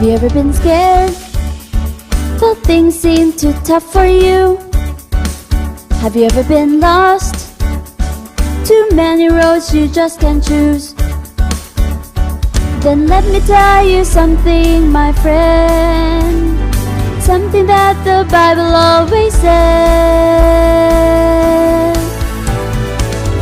Have you ever been scared? But things seem too tough for you. Have you ever been lost? Too many roads you just can't choose. Then let me tell you something, my friend. Something that the Bible always says.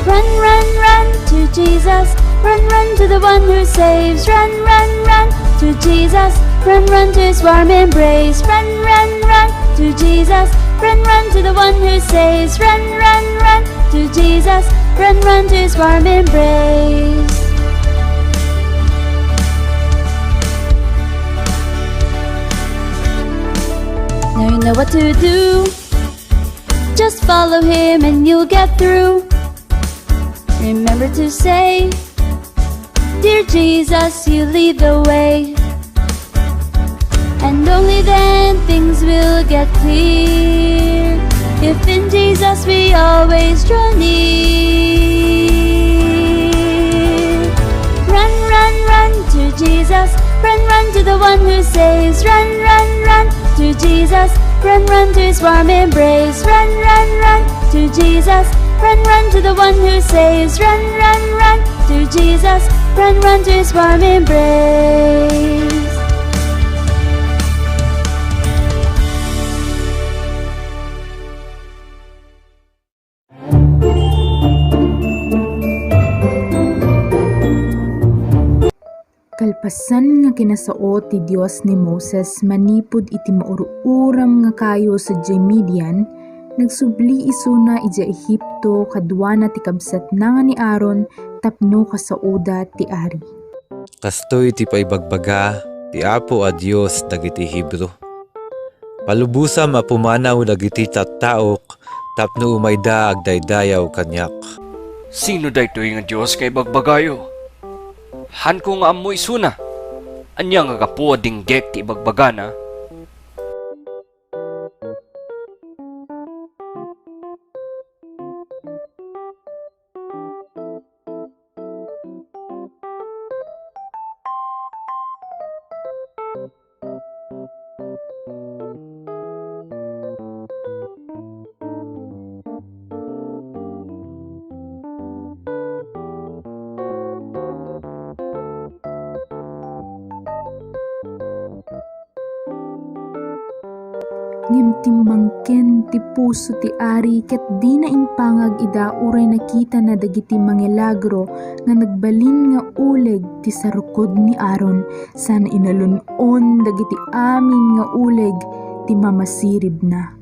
Run, run, run to Jesus. Run, run to the one who saves. Run, run, run to Jesus. Run, run to his warm embrace. Run, run, run to Jesus. Run, run to the one who saves. Run, run, run to Jesus. Run, run to his warm embrace. Now you know what to do. Just follow him and you'll get through. Remember to say, dear Jesus, you lead the way. And only then things will get clear. If in Jesus we always draw near. Run, run, run to Jesus. Run, run to the one who saves. Run, run, run to Jesus. Run, run to his warm embrace. Run, run, run to Jesus. Run, run to the one who saves. Run, run, run to Jesus. Run, run to his warm embrace. Kalpasan nga kinasao ti Dios ni Moses manipod iti maururam nga kayo sa Midian, nagsubli isuna iti Ehipto kadwa na ti kabsat na nga ni Aaron tapno kasauda ti ari. Kastoy ti paibagbaga ti Apo a Dios dagiti Hebro. Palubusam a pumanaw dagiti tattaok tapno umayda agdaydayaw kanyak. Sino daytoy nga Dios kay bagbagayo? Han ko nga amoy suna. Anya nga kapuwa dinggek ti bagbagana. Ngem timmangken ti puso ti ari ket di na impangag ida uray nakita na dagiti mangelagro nga nagbalin nga uleg ti sarukod ni Aaron sana inalun-on dagiti amin nga uleg ti mamasirib na.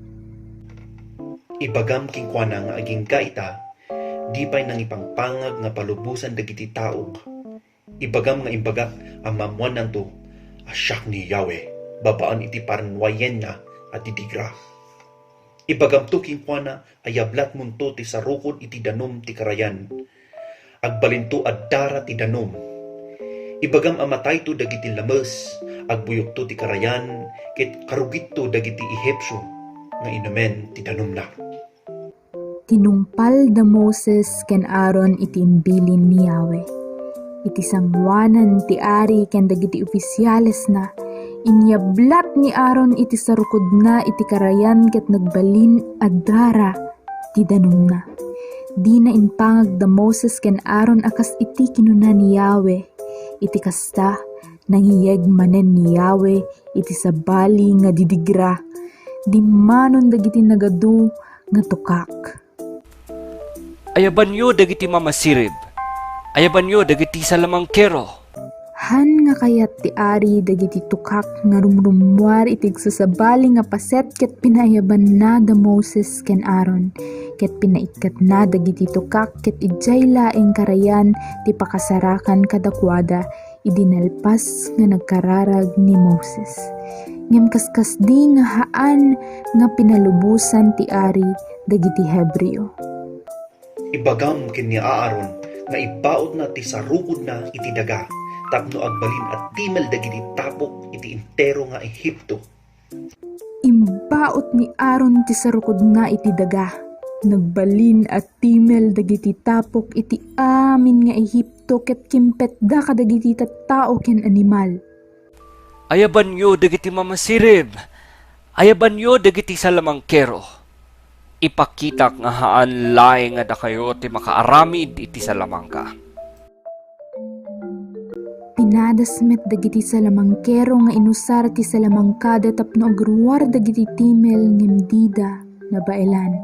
Ibagam kingkwana nga aging kaita, di pa'y nang ipangpangag nga palubusan dagiti taok. Ibagam nga imbaga ang mamuanan to, asyak ni Yahweh, babaan iti paranwayen na at didigra. Ibagam to kingkwana ayablat munto ti sarukod iti danom ti karayan. Agbalinto ad dara ti danom. Ibagam amatay to dagiti lames, agbuyok to ti karayan, ket karugit to dagiti Ehipsyo, nga inumen ti danom na. Tinumpal da Moses ken Aaron iti imbilin ni Yahweh. Iti sangwanan ti ari ken dagiti opisyales na, inyablat ni Aaron iti sarukod na iti karayan ket nagbalin adara ti danom na. Di na impangag da Moses ken Aaron akas iti kinuna ni Yahweh. Iti kasta nangiyeg manen ni Yahweh iti sabali nga didigra. Di manon dagiti nagadu nga tukak. Ayaban yo dagiti mamasirib. Ayaban yo dagiti salamangkero. Han nga kayat ti ari dagiti tukak nga rumrumwar itig susabali nga paset ket pinayaban na da Moses ken Aaron ket pinaikat na dagiti tukak ket ijay laeng karayan ti pakasarakan kadakwada idinalpas nga nagkararag ni Moses. Ngem kaskas di nga haan nga pinalubusan ti ari dagiti Hebreo. Ibagam ken ni Aaron nga ibaot na ti sarukod na iti daga, tapno agbalin at timel dagiti tapok iti entero nga Ehipto. Imbaot ni Aaron ti sarukod na iti daga, nagbalin at timel dagiti tapok iti amin nga Ehipto ket kimpet da kadagiti tattao ken animal. Ayaban yo dagiti mamasirib. Ayaban yo dagiti salamangkero. Ipakitak nga haan laeng nga da kayo ti makaaramid iti salamangka. Pinadasmet dagiti salamangkero nga inusar ti salamangkada tapno agruar dagiti timel ngimdida na baelan.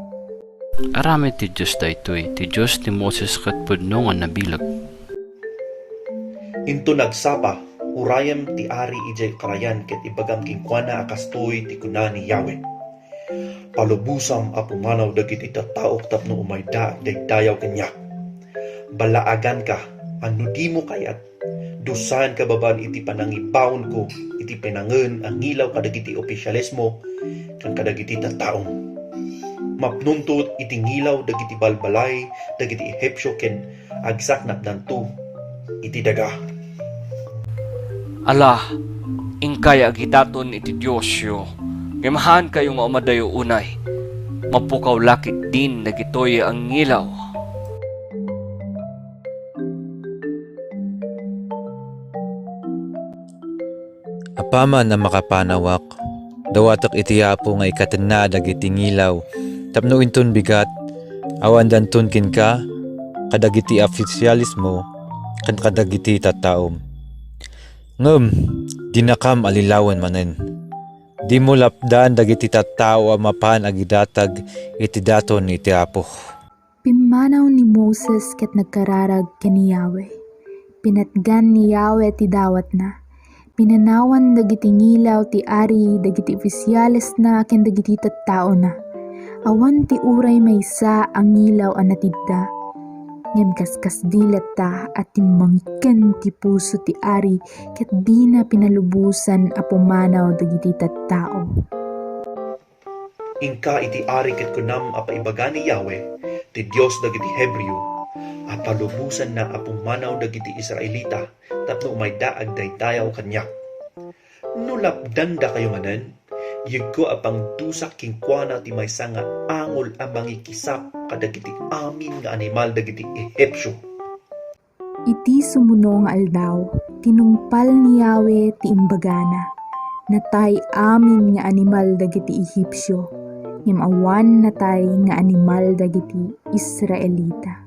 Aramid ti Diyos daytoy, ti Diyos ni Moses kat pudno nga nabilag. Into nagsapa, urayam ti ari ijay karayan ket ibagam kingkwana akastoy ti kuna ni Yahweh. Palubusam a pumanaw dagiti tattaok tapno umayda daydayaw kanya. Balaagan ka, ano di mo kayat, dusahan ka baban iti panangibawon ko, iti pinangen ang ngilaw kadagiti opisyalismo, kan kadagiti tattaong. Mapnuntot iti ngilaw dagiti balbalay, dagiti Ehipsyo ken agsak napdanto, iti daga. Ala, ingkay agitaton iti Diyos yo. Ngamahan kayo nga umadayo unay. Mapukaw lakit din nagitoy ang ngilaw. Apaman na makapanawak, dawatak iti apo nga ikatenna dagiti ngilaw, tapno inton bigat, awan danton kin ka, kadagiti opisyalis mo, kan kadagiti tattaom. Ngem, dinakam alilawan manen. Di mo lapdan dagiti tattao a mapan agidatag iti daton iti apo. Pimanaw ni Moses ket nagkararag ken ni Yahweh. Pinatgan ni Yahweh ti dawat na. Pinanawan dagiti ngilaw ti ari dagiti opisyales na ken dagiti tattao na. Awan ti uray maysa ang ngilaw a natidda. Ngem kaskas dilat ta at timmangken ti puso ti ari ket di na pinalubusan a pumanaw dagiti tattao. Ingka iti ari ket kunam a paibaga ni Yahweh, ti Dios dagiti Hebreo, a palubusan na a pumanaw dagiti Israelita, tapno umayda ag daydayaw kanya. No lapdan da kayo manen, yugko apang dusak kingkwana ti maysa nga angol a mangikisap kadagiti amin nga animal dagiti Ehipsyo. Iti sumuno nga aldaw, tinungpal ni Yahweh ti imbagana, natay amin nga animal dagiti Ehipsyo, ngem awan natay nga animal dagiti Israelita.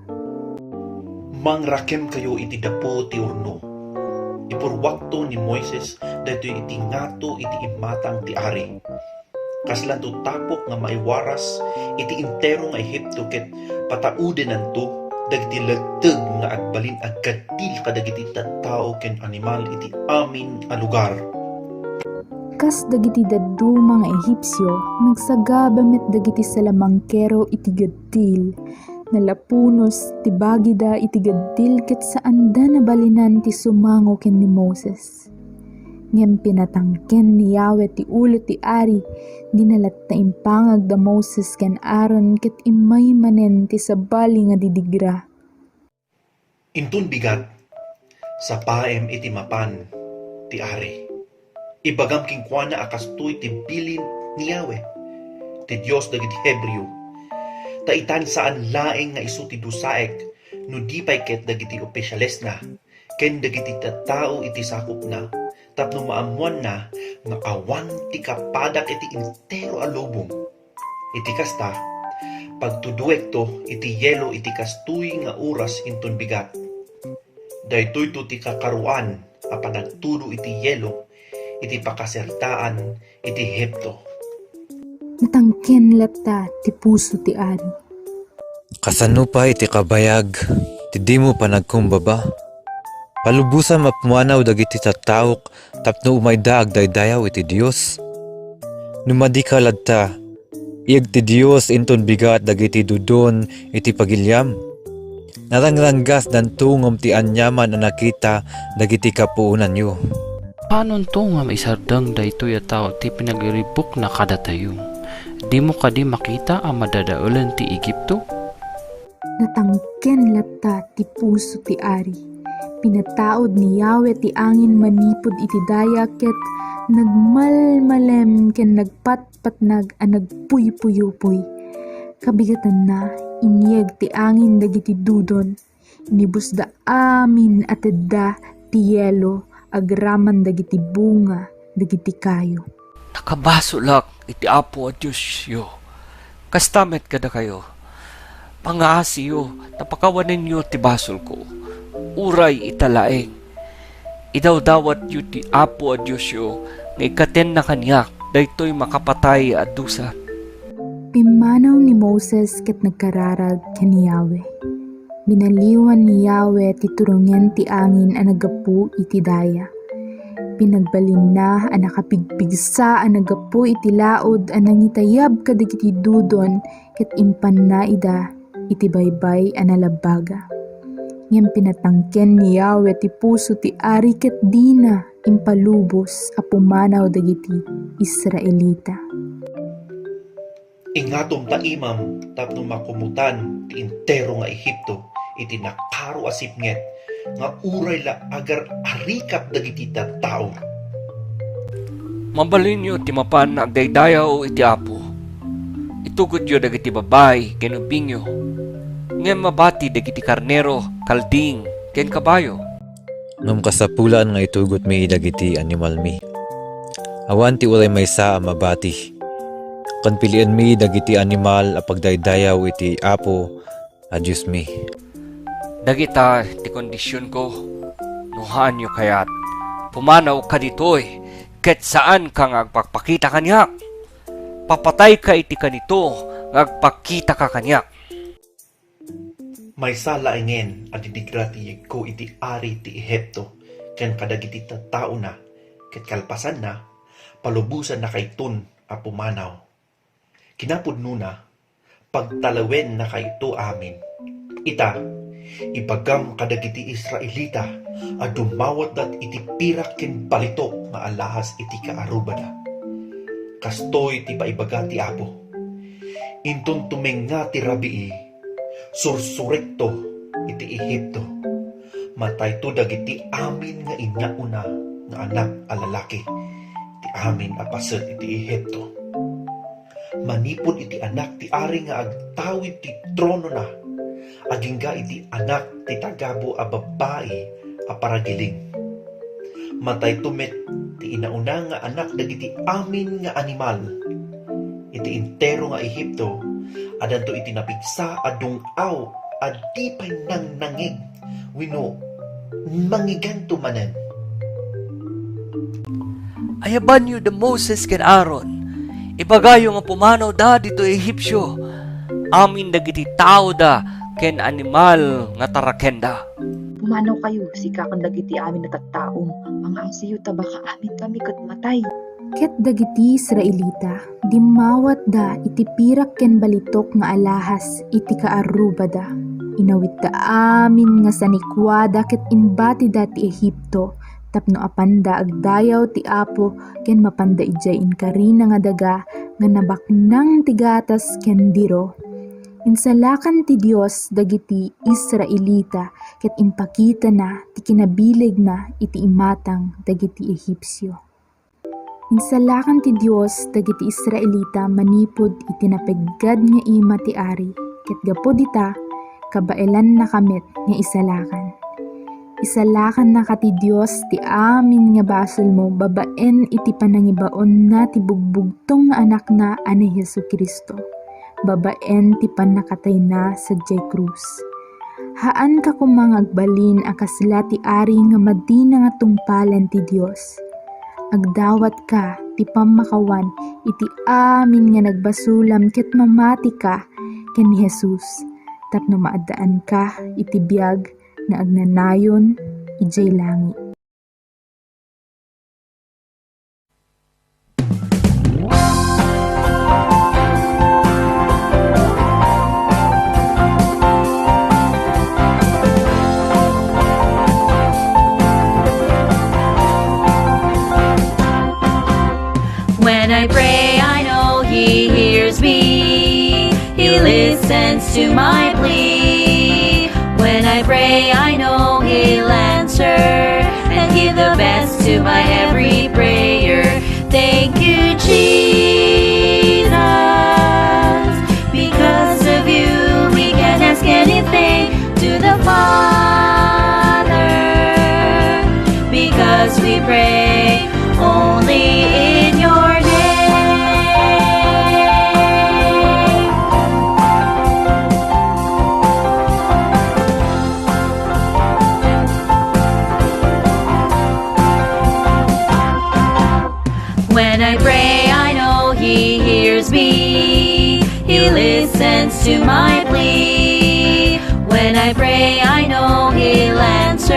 Mangrakem kayo iti dapo ti urno. Ipurwakto ni Moises daytoy iti ngato iti imatang ti ari. Kaslan to tapok nga maiwaras iti intero nga Ehipto ket patauden nanto dagiti leteg nga agbalin agkadil kadagiti tattao ken animal iti amin a lugar. Kas dagiti daddu mga Ehipsyo, nagsagabamet dagiti salamangkero iti gaddil, nalapunos ti bagida iti gaddil ket saanda na balinan ti sumango ken ni Moses. Ngem pinatangken ni Yahweh ti ulo ti ari, dinalat na impangag da Moses ken Aaron ket imay manen ti sabali nga didigra. Intun bigat sa paem iti mapan ti ari. Ibagam kingkwana akastoy ti bilin ni Yahweh, ti Dios dagiti Hebreo. Taitan saan laeng nga isu ti dusaek no di pay ket dagiti opisyales na ken dagiti tattao iti sakop na tapno maamuan na nga awan ti kapadak iti intero a lubong. Iti kasta pagtuduek to iti yelo iti kastoy nga oras intun bigat. Daytoy to ti kakaruan a panagtudo iti yelo iti pakasertaan iti Ehipto. Natangken lata ti puso ti ari. Kasano pa iti kabayag, ti di mo pa nagkumbaba. Palubusan mapumanaw dagiti tattaok, tapno umayda ag daydayaw iti Dios. Numadi ka ladta, iyag ti Dios inton bigat dagiti dudon iti pagilyam. Narangranggas dan tungom ti anyaman na nakita dagiti kapuunan nyo. Paano to nga maisardang daytoy a tao ti pinagiribok na kada tayo? Di mo kadi makita ang madadaulan ti Egipto? Natangken lata ti puso ti ari. Pinataod ni Yahweh ti angin manipod iti daya ket nagmalmalem ken nagpatpatnag a nagpuypuyupoy. Kabigatan na inyeg ti angin dagiti dudon. Inibus da amin at da ti yelo agraman dagiti bunga dagiti kayo. Nakabasulak iti Apo a Diyos yo. Kastamet kada kayo. Pangaasiyo, napakawanin niyo ti basol ko. Uray italaeng. Idaw-dawat yu ti Apo a Diyos yo, nga ikaten na kanyak, daytoy makapatay at dusa. Pimanaw ni Moses ket nagkararag ken Yahweh. Binaliwan ni Yahweh ti turungen ti angin a nagapu iti daya. Pinagbalin na a nakapigpigsa a nagapu iti laod a nangitayab kadagiti dudon ket impan na ida iti baybay a nalabaga. Ngem pinatangken ni Yahweh ti puso ti ari ket dina impalubos a pumanaw dagiti Israelita. Ingatom ta imam tapno makumutan ti entero nga Ehipto iti nakaro a sipnget nga uray la agar arikap dagiti tattao. Mabalin niyo ti mapan na agdaydayaw iti Apo. Itugod yo dagiti babay ken ubingyo. Ngem mabati dagiti karnero, kalding, ken kabayo. Ngam kasapulan nga itugot mi dagiti animal mi. Awan ti ulay maysa a mabati. Kanpilian mi dagiti animal a pagdaydayaw iti Apo a Diyos mi. Dagita ti kondisyon ko. Nuhaan nyo kayat. Pumanaw ka ditoy. Ket saan ka nga agpakpakita kanyak. Papatay ka iti kanito nga agpakita ka kanyak. May salaengen at didigrati ko iti ari ti Ehipto ken kadagiti tattao na ket kalpasan na palubusan na kay tun a pumanaw. Kinapudno na pagtalawen na kayto amin. Ita ibagam kadagiti Israelita a dumawat dat iti pirak ken balitok nga alahas iti kaarubada. Kastoy ti paibaga ti Apo. Intun tumenga ti rabii sursurekto iti Ehipto. Matay to dagiti amin nga inauna nga anak a lalaki. Ti amin a paset iti Ehipto. Manipod iti anak ti ari nga agtawid ti trono na. Agingga iti anak ti tagabo a babae a paragiling. Matay tumet ti inauna nga anak dagiti amin nga animal. Iti entero nga Ehipto adanto iti napigsa adungaw adi pay nang nangig wino mangiganto manen. Ayaban yu the Moses ken Aaron. Ibagayo nga pumanaw da dito Ehipsyo. Amin dagiti tao da ken animal nga tarakenda. Pumanaw kayo, sikakan dagiti amin na tattaong, mga asiyo tabaka amin kami kat matay. Ket dagiti Israelita, dimawat da iti pirak ken balitok nga alahas iti kaarubada. Inawit da amin nga sanikwada ket inbati da ti Ehipto, tapno apanda agdayaw ti Apo ken mapanda ijay inkarina nga daga nga nabaknang tigatas ken diro. Insalakan ti Dios dagiti Israelita ket inpakita na ti kinabilig na iti imatang dagiti Ehipsyo. Insalakan ti Dios dagiti Israelita manipod iti napeggad nga ima ti ari ket gapo dita kabaelan na kamet nga isalakan. Isalakan na ka ti Dios ti amin nga basol mo babaen iti panangibaon na ti bugbugtong nga anak na ani Jesucristo. Babaen ti panakatay na sa jay krus. Haan ka kumangagbalin akasla ti ari nga madina nga tungpalan ti Dios. Agdawat ka ti pamakawan iti amin nga nagbasulam ket mamati ka ken ni Jesus. Tapno maadaan ka iti biag na agnanayon ijay langit. When I pray, I know He hears me. He listens to my plea. When I pray, I know He'll answer and give the best to my every prayer. Thank you, Jesus. Because of you, we can ask anything to the Father. Because we pray only to my plea. When I pray, I know He'll answer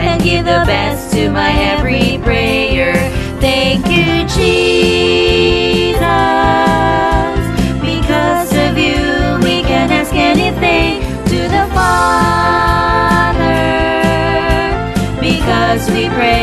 and give the best to my every prayer. Thank you, Jesus. Because of you, we can ask anything to the Father. Because we pray